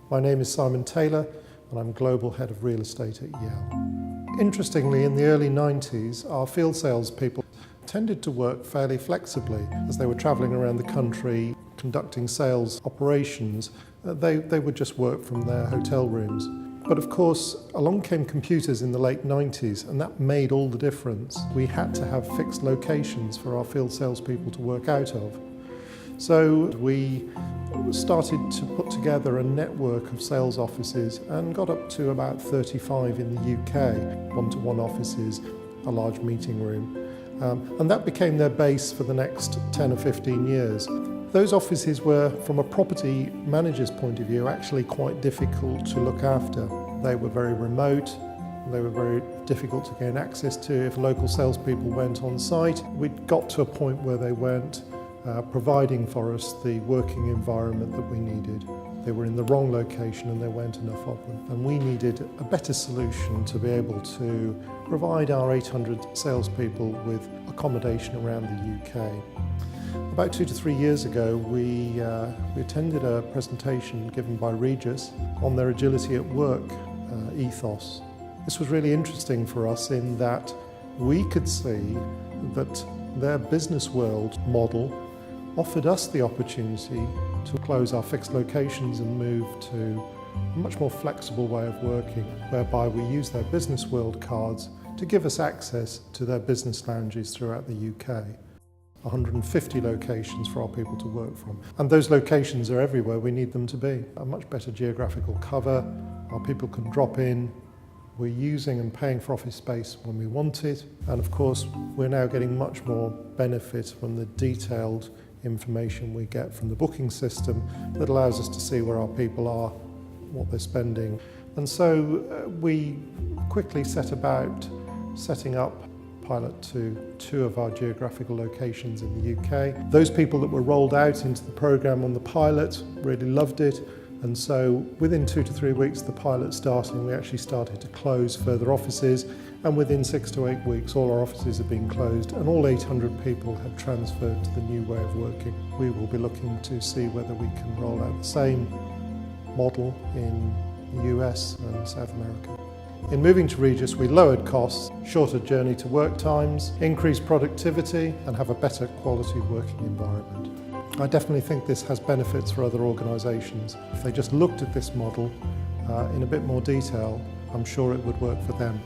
My name is Simon Taylor and I'm Global Head of Real Estate at Yale. Interestingly, in the early 90s, our field salespeople tended to work fairly flexibly. As they were travelling around the country conducting sales operations, they would just work from their hotel rooms. But of course, along came computers in the late 90s, and that made all the difference. We had to have fixed locations for our field salespeople to work out of. So we started to put together a network of sales offices and got up to about 35 in the UK, one-to-one offices, a large meeting room. And that became their base for the next 10 or 15 years. Those offices were, from a property manager's point of view, actually quite difficult to look after. They were very remote, they were very difficult to gain access to. If local salespeople went on site, we'd got to a point where they weren't providing for us the working environment that we needed. They were in the wrong location and there weren't enough of them. And we needed a better solution to be able to provide our 800 salespeople with accommodation around the UK. About 2 to 3 years ago, we attended a presentation given by Regis on their agility at work ethos. This was really interesting for us in that we could see that their Businessworld model offered us the opportunity to close our fixed locations and move to a much more flexible way of working, whereby we use their Businessworld cards to give us access to their business lounges throughout the UK. 150 locations for our people to work from. And those locations are everywhere we need them to be. A much better geographical cover, our people can drop in, we're using and paying for office space when we want it, and of course we're now getting much more benefit from the detailed information we get from the booking system that allows us to see where our people are, what they're spending. And so we quickly set about setting up pilot to 2 of our geographical locations in the UK. Those people that were rolled out into the programme on the pilot really loved it, and so within 2 to 3 weeks of the pilot starting, we actually started to close further offices, and within 6 to 8 weeks all our offices have been closed and all 800 people have transferred to the new way of working. We will be looking to see whether we can roll out the same model in the US and South America. In moving to Regis, we lowered costs, shorter journey to work times, increased productivity and have a better quality working environment. I definitely think this has benefits for other organisations. If they just looked at this model in a bit more detail, I'm sure it would work for them.